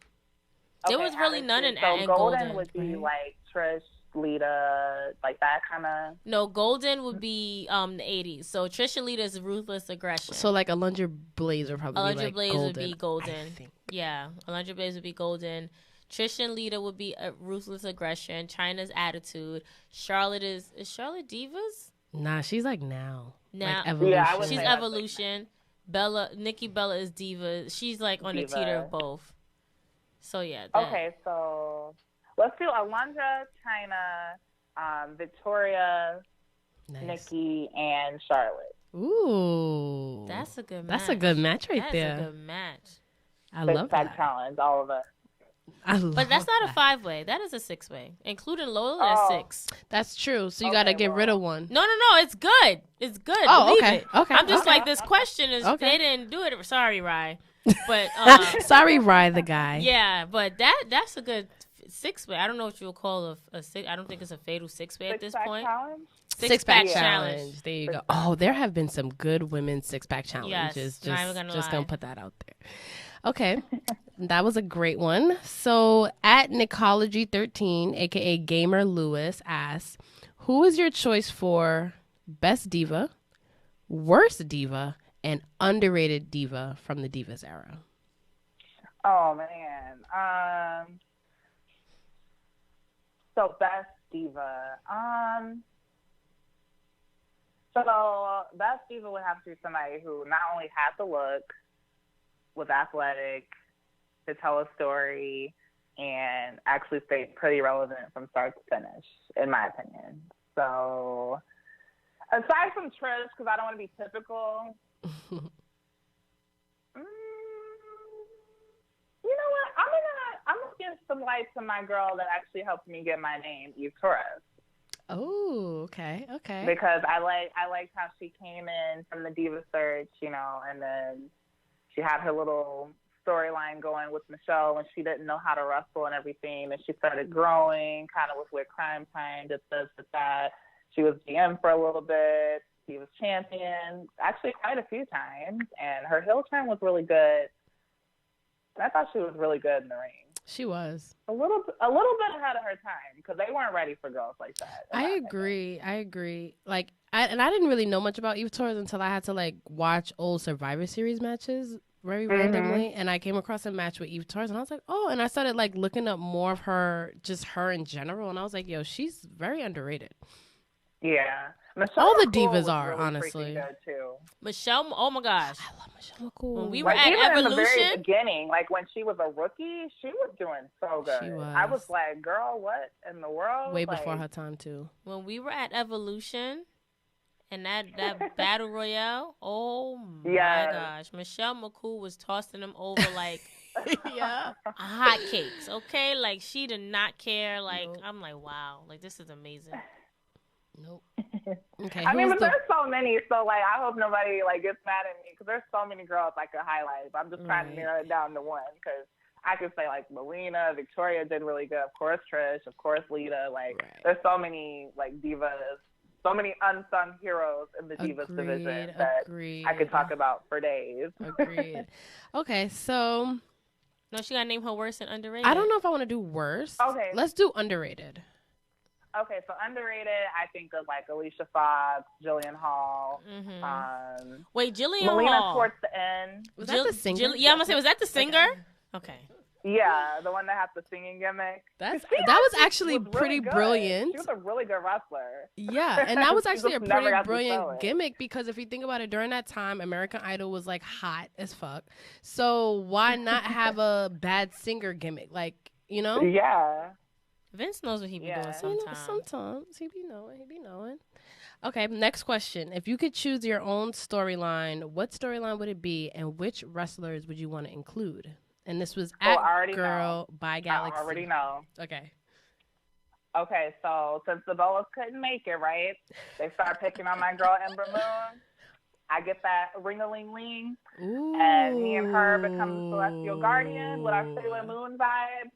There was really none in golden. Golden Would be like Trish, Lita, like that kind of. No, golden would be the 80s. So Trish and Lita's ruthless aggression. So like Alundra Blaze would probably be like Blaze golden. would be golden. Yeah, Alundra Blaze would be golden. Trish and Lita would be a ruthless aggression. China's attitude. Charlotte is Charlotte Divas? Nah, she's like now. Like evolution. Yeah, she's evolution. Nikki Bella is diva. She's like on the teeter of both. So yeah. Okay, so let's do Alundra, China, Victoria, Nikki, and Charlotte. Ooh, that's a good match. That's a good match there. That's a good match. I love that. Challenge, all of us. But that's not a five-way. That is a six-way, including Lola. That's six. That's true. So you got to get rid of one. No. It's good. It's good. Oh, Believe it. Okay. I'm just like, this question is, they didn't do it. Sorry, Rye. But sorry, Rye the guy. Yeah, but that's a good six-way. I don't know what you would call a six. I don't think it's a fatal six-way at this point. Six-pack challenge. There you go. Oh, there have been some good women's six-pack challenges. Yes, just gonna put that out there. Okay. That was a great one. So at Nicology13, aka Gamer Lewis, asks, who is your choice for best diva, worst diva, and underrated diva from the Divas era? Oh man. So best diva. So best diva would have to be somebody who not only had the look, was athletic, to tell a story, and actually stayed pretty relevant from start to finish, in my opinion. So, aside from Trish, because I don't want to be typical, you know what? some light to my girl that actually helped me get my name, Eve Torres. Oh, okay. Because I liked how she came in from the Divas search, you know, and then she had her little storyline going with Michelle when she didn't know how to wrestle and everything, and she started growing, kind of with Crime Time, did this, did that. She was GM for a little bit. She was champion, actually quite a few times, and her heel turn was really good. I thought she was really good in the ring. She was a little bit ahead of her time because they weren't ready for girls like that. I agree. Like, I didn't really know much about Eve Torres until I had to like watch old Survivor Series matches very randomly, and I came across a match with Eve Torres, and I was like, oh, and I started like looking up more of her, just her in general, and I was like, yo, she's very underrated. Yeah. Michelle all the McCool divas are, really honestly. Good too. Michelle, oh my gosh. I love Michelle McCool. When we were like, at even Evolution. in the very beginning, like when she was a rookie, she was doing so good. She was. I was like, girl, what in the world? Way before her time, too. When we were at Evolution and that Battle Royale, oh my gosh. Michelle McCool was tossing them over like hotcakes, okay? Like, she did not care. Like, nope. I'm like, wow. Like, this is amazing. Nope. Okay. I mean, but there's so many, so like I hope nobody like gets mad at me because there's so many girls I could highlight. But I'm just trying to narrow it down to one because I could say like Melina, Victoria did really good. Of course, Trish. Of course, Lita. Like there's so many like divas, so many unsung heroes in the divas division that I could talk about for days. Agreed. Okay, so no, she gotta name her worst and underrated. I don't know if I want to do worst. Okay, let's do underrated. Okay, so underrated, I think of like Alicia Fox, Jillian Hall. Wait, Jillian Melina Hall. towards the end. Was that the singer? Yeah, I'm gonna say, was that the singer? Okay. Yeah, the one that has the singing gimmick. That was actually pretty brilliant. She was a really good wrestler. Yeah, and that was actually a pretty brilliant gimmick because if you think about it, during that time, American Idol was like hot as fuck. So why not have a bad singer gimmick? Like, you know? Yeah. Vince knows what he be doing sometimes. Sometimes he be knowing. Okay, next question. If you could choose your own storyline, what storyline would it be, and which wrestlers would you want to include? And this was at Girl by Galaxy. I already know. Okay. Okay, so since the Boas couldn't make it, right? They start picking on my girl Ember Moon. I get that ring-a-ling-ling. And me and her become the Celestial Guardian with our Sailor Moon vibe.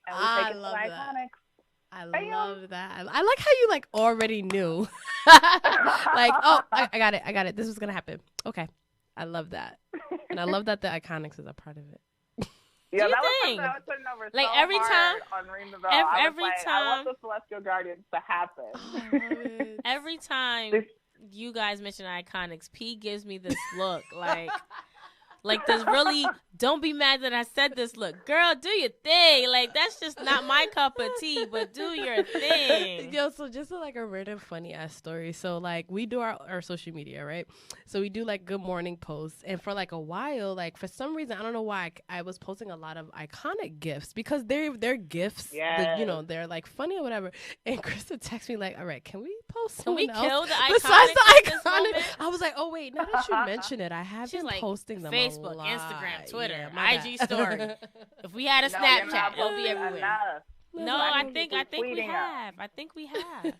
And we take it to Iiconics. I love that. I like how you like already knew. Like, oh, I got it. This was gonna happen. Okay, I love that, and I love that the Iconics is a part of it. Yeah, that was I was putting over like so every hard time on Ring the Bell. Every time I want the Celestial Guardians to happen. Oh, every time you guys mention Iconics, P gives me this look like this really, don't be mad that I said this look. Girl, do your thing. Like, that's just not my cup of tea, but do your thing. Yo, so just like a random funny ass story. So like we do our social media, right? So we do like good morning posts. And for like a while, like for some reason, I don't know why, I was posting a lot of iconic gifts because they're gifts. Yes. You know, they're like funny or whatever. And Krista texted me like, all right, can we post Can we else kill the Iconics besides the Iconic? I was like, oh wait, now that you mention it, I have been like, posting them Facebook, a lot. Instagram, Twitter, Yeah, IG story. If we had a Snapchat, it'll be everywhere. Enough. No, I think we have. I think we have.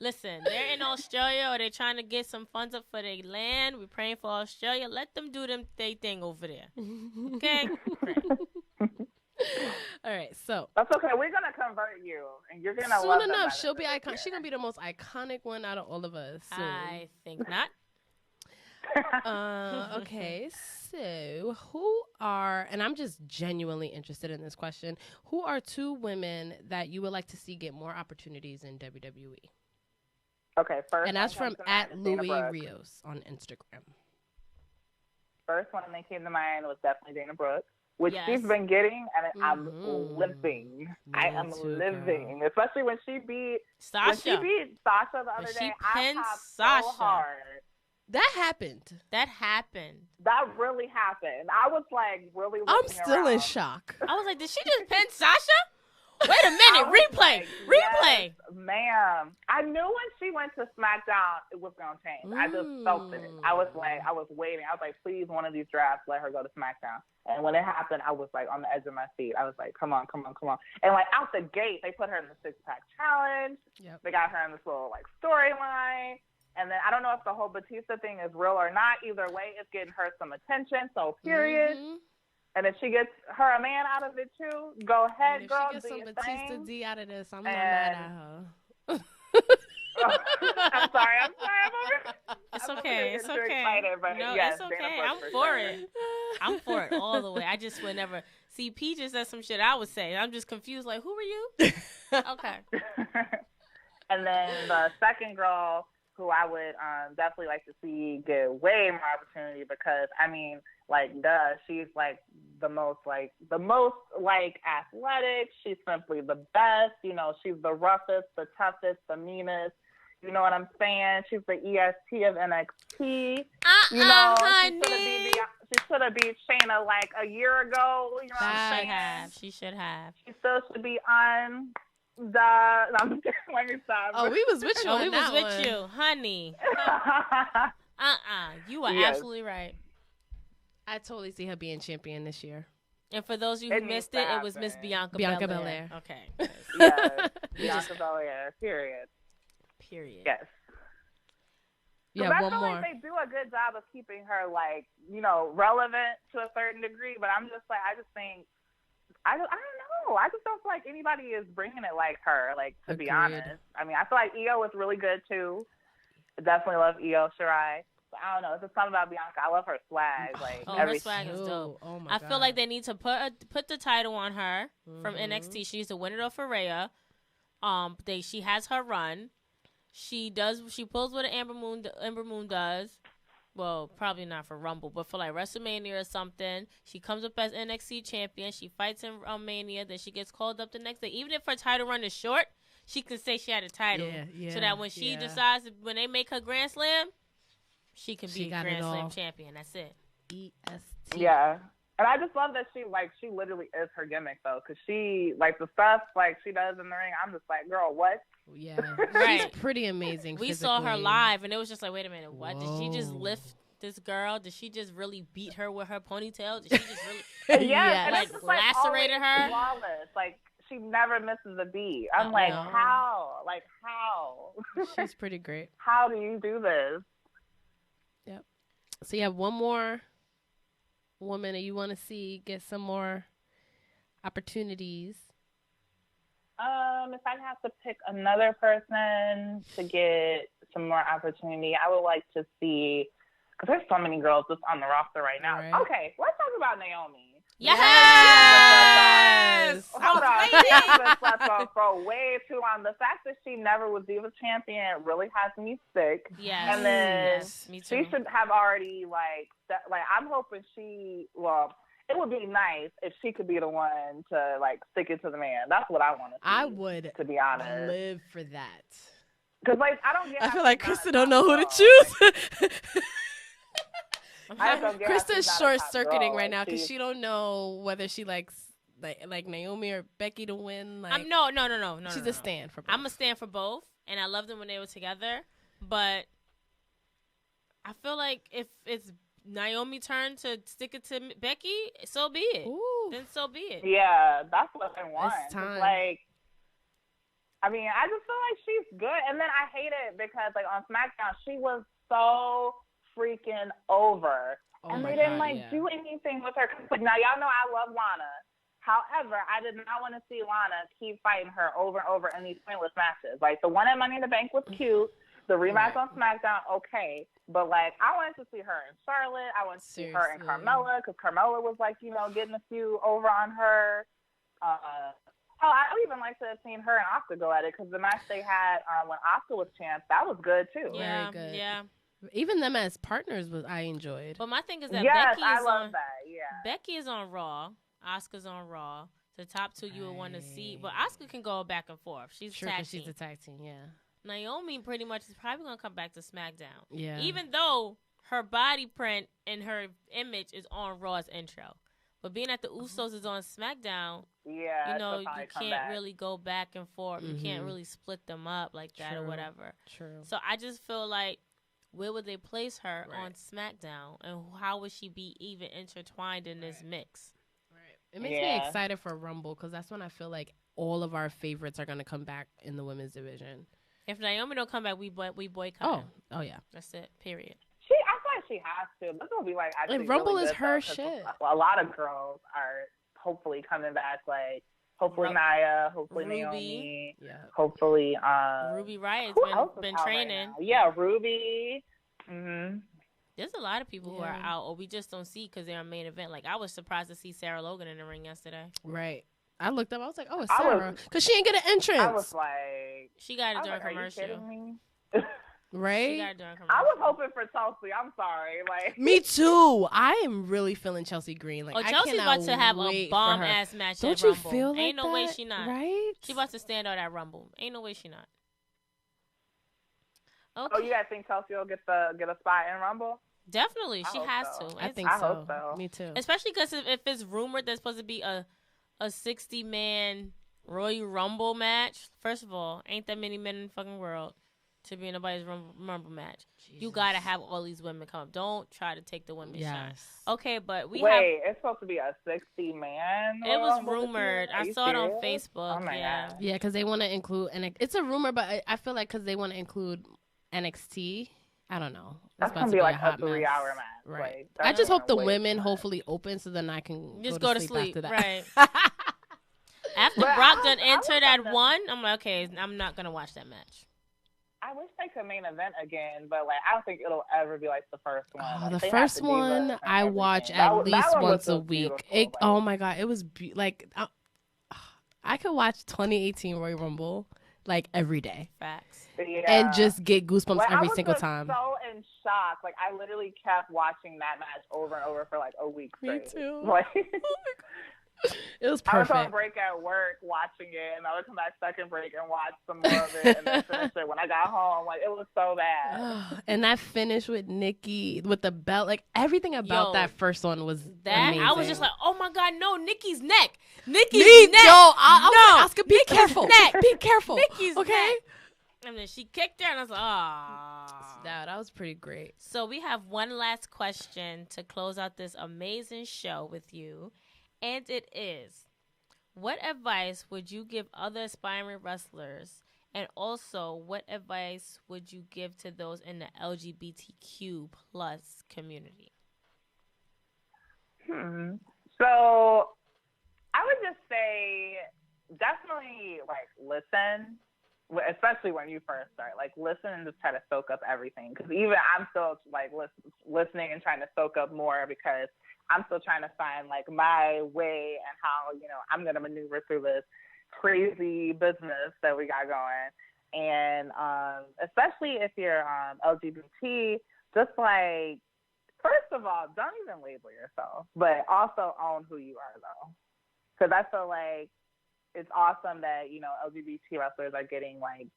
Listen, they're in Australia or they're trying to get some funds up for their land. We're praying for Australia. Let them do their thing over there. Okay? All right, so that's okay. We're gonna convert you, and you're gonna soon love enough. She'll be iconic. She's gonna be the most iconic one out of all of us. Soon. I think not. Okay, so who are, and I'm just genuinely interested in this question, who are two women that you would like to see get more opportunities in WWE? Okay, first. And that's from at Louis Rios on Instagram. First one that came to mind was definitely Dana Brooke, which she's been getting, and I'm living. I am living, especially when she beat Sasha. When she beat Sasha the other day, I popped Sasha so hard. That happened. That really happened. I was like really I'm still around. in shock. I was like, did she just pin Sasha? Wait a minute, replay. Yes, ma'am. I knew when she went to SmackDown, it was going to change. I just felt it. I was waiting. I was like, please, one of these drafts, let her go to SmackDown. And when it happened, I was like on the edge of my seat. I was like, come on. And like out the gate, they put her in the 6-pack challenge. Yep. They got her in this little like storyline. And then I don't know if the whole Batista thing is real or not. Either way, it's getting her some attention. So period. And if she gets her a man out of it too, go ahead, girl. If she gets some Batista D out of this, I'm not mad at her. I'm sorry. I'm over. It's okay. Excited, but no, yes, it's okay. I'm for it. I'm for it all the way. I just would never see. P just said some shit I would say. I'm just confused. Like, who are you? Okay. And then the second girl who I would definitely like to see get way more opportunity because I mean, like, she's like the most athletic. She's simply the best. You know, she's the roughest, the toughest, the meanest. You know what I'm saying? She's the EST of NXT. You know, honey. She should have beat Shayna like a year ago. You know what I'm saying? She should have. She still should be on let me stop. Oh, we was with you. We was with you, honey. You are absolutely right. I totally see her being champion this year. And for those of you who missed it, it was Miss Bianca Belair. Okay. Yes, Bianca Belair. Period. Yes. Yeah, I one feel more. like they do a good job of keeping her, like, you know, relevant to a certain degree. But I'm just like, I don't know. I just don't feel like anybody is bringing it like her, like, to be honest. I mean, I feel like Io was really good, too. I definitely love Io Shirai. But I don't know. It's just something about Bianca. I love her swag. Like, her swag is dope. Oh my God. I feel like they need to put the title on her from NXT. She needs to win it off Rhea. She has her run. She pulls what Ember Moon does. Well, probably not for Rumble, but for like WrestleMania or something. She comes up as NXT champion. She fights in Mania. Then she gets called up the next day. Even if her title run is short, she can say she had a title. So that when she decides, when they make her Grand Slam, she can be Grand Slam champion. That's it. EST. Yeah. And I just love that she literally is her gimmick, though, because she, like, the stuff, like, she does in the ring, I'm just like, girl, what? Yeah. Right. She's pretty amazing We physically. saw her live, and it was just like, wait a minute, what? Whoa. Did she just lift this girl? Did she just really beat her with her ponytail? Did she just really lacerated her? Flawless. Like, she never misses a beat. I'm like, how? Like, how? She's pretty great. How do you do this? Yep. So you have one more woman that you want to see get some more opportunities. If I have to pick another person to get some more opportunity, I would like to see, because there's so many girls just on the roster right now. Right. Okay, let's talk about Naomi. Yes! Hold on. She's been slept on for way too long. The fact that she never was Divas champion really has me sick. Yes. And then me too. She should have already, I'm hoping it would be nice if she could be the one to, like, stick it to the man. That's what I want to see. I would, to be honest, live for that. Because, like, I don't get. I feel like Krista don't know who to choose. Krista's short-circuiting right now because she don't know whether she likes like Naomi or Becky to win. Like, no. She's a stand for both. I'm a stand for both, and I love them when they were together. But I feel like if it's Naomi's turn to stick it to Becky, so be it. Ooh. Then so be it. Yeah, that's what I want. It's time. Like, I mean, I just feel like she's good. And then I hate it because, like, on SmackDown, she was so freaking over. And they didn't do anything with her. Like, now, y'all know I love Lana. However, I did not want to see Lana keep fighting her over and over in these pointless matches. Like, the one at Money in the Bank was cute. The rematch on SmackDown, okay. But, like, I wanted to see her in Charlotte. I wanted to see her in Carmella because Carmella was, like, you know, getting a few over on her. I would even like to have seen her and Asuka go at it because the match they had when Asuka was champ, that was good, too. Yeah, very good. Yeah. Even them as partners, I enjoyed. But my thing is that Becky is on Raw. Asuka's on Raw. The top two you would want to see. But Asuka can go back and forth. She's a tag team. She's a tag team, yeah. Naomi pretty much is probably going to come back to SmackDown. Yeah. Even though her body print and her image is on Raw's intro. But being that the Usos is on SmackDown, yeah, you know, you come can't back. really go back and forth. You can't really split them up like that or whatever. True. So I just feel like, where would they place her on SmackDown, and how would she be even intertwined in this mix? Right. It makes me excited for Rumble, because that's when I feel like all of our favorites are going to come back in the women's division. If Naomi don't come back, we boycott. Oh yeah. That's it. Period. I feel like she has to. This will be like actually And Rumble really is good, her though, shit. A lot of girls are hopefully coming back. Like hopefully Nia, hopefully Ruby. Naomi, hopefully Ruby Riot's been training. Right, yeah, Ruby. There's a lot of people who are out, or we just don't see because they're on main event. Like, I was surprised to see Sarah Logan in the ring yesterday. Right. I looked up. I was like, oh, it's Sarah, because she ain't get an entrance. I was like, she got it during commercial. Are you kidding me? Right? She got it during commercial. I was hoping for Chelsea. I'm sorry. Like, me too. I am really feeling Chelsea Green. Like, Chelsea's about to have a bomb ass match. Don't at you Rumble. feel like Ain't no that? way she not. Right? She about to stand out at Rumble. Ain't no way she not. Okay. Oh, you guys think Chelsea will get a spot in Rumble? Definitely, she has to. I think so. Hope so. Me too. Especially because if it's rumored there's supposed to be a 60-man Royal Rumble match. First of all, ain't that many men in the fucking world to be in nobody's Rumble match. Jesus. You gotta have all these women come. Don't try to take the women's shot. Okay, but it's supposed to be a 60-man. It was rumored. I saw it on Facebook. Oh my God. Yeah, because they want to include, and it's a rumor, but I feel like because they want to include NXT. I don't know. That's gonna be like a 3-hour match. Right. Like, I just hope the women hopefully open, so then I can just go to sleep after that. Right. After Brock done entered at 1, I'm like, okay, I'm not gonna watch that match. I wish they could main event again, but like I don't think it'll ever be like the first one. Oh, like, the first one I watch at least once a week. Oh my God, it was I could watch 2018 Royal Rumble like every day. Facts. Yeah. And just get goosebumps every single time. I was so in shock. Like I literally kept watching that match over and over for like a week straight. Me too. Like, it was perfect. I was on break at work watching it, and I would come back second break and watch some more of it, and then finish it when I got home. Like it was so bad. And that finish with Nikki with the belt, like everything about that first one was amazing. I was just like, oh my God, no, Nikki's neck, Nikki's neck. Oscar, be careful, be careful. Nikki's okay. Neck. And then she kicked her, and I was like, "Ah, that was pretty great." So we have one last question to close out this amazing show with you. And it is, what advice would you give other aspiring wrestlers? And also, what advice would you give to those in the LGBTQ plus community? So I would just say definitely like listen, especially when you first start. Like listen and just try to soak up everything. Because even I'm still like listening and trying to soak up more because I'm still trying to find like my way and how, I'm going to maneuver through this crazy business that we got going. And especially if you're LGBT, just like, first of all, don't even label yourself, but also own who you are though. Because I feel like it's awesome that, LGBT wrestlers are getting like,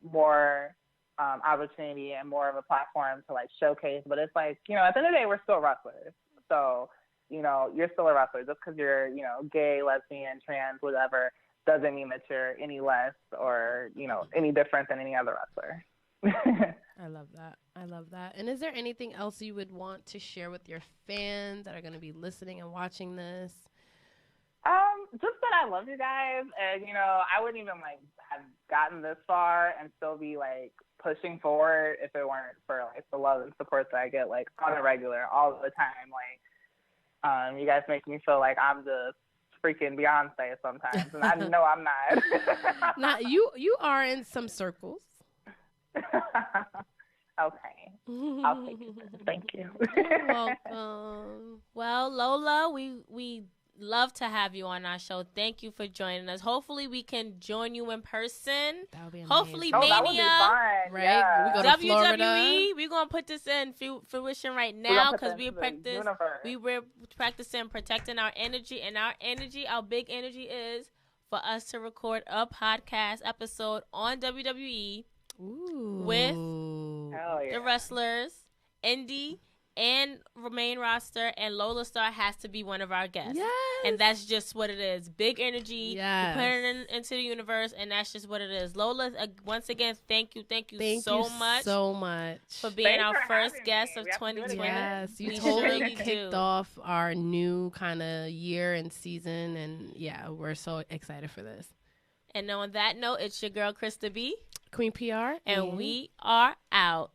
more opportunity and more of a platform to like showcase. But it's like, at the end of the day, we're still wrestlers. So, you're still a wrestler. Just because you're, gay, lesbian, trans, whatever, doesn't mean that you're any less or, any different than any other wrestler. I love that. And is there anything else you would want to share with your fans that are going to be listening and watching this? Just that I love you guys. And, I wouldn't even, like, have gotten this far and still be, like, pushing forward if it weren't for, like, the love and support that I get, like, on a regular, all the time. Like, you guys make me feel like I'm just freaking Beyonce sometimes, and I know I'm not. Now, you are in some circles. Okay. I'll take it. Thank you. You're welcome. Well, Lola, we love to have you on our show. Thank you for joining us. Hopefully we can join you in person. That would be amazing. Hopefully Mania. that would be fun. Right? Yeah. We go to WWE, Florida. we're gonna put this in fruition right now because we're practicing protecting our energy, and our big energy is for us to record a podcast episode on WWE with the wrestlers Indy and main roster, and Lola Star has to be one of our guests. Yes. And that's just what it is. Big energy. Yes. We put it into the universe, and that's just what it is. Lola, once again, thank you so much for being Thanks our for first having guest me. of We have to do it 2020. again. Yes, you We totally surely kicked do. off our new kind of year and season, and yeah, we're so excited for this. And on that note, it's your girl, Krista B. Queen PR. And we are out.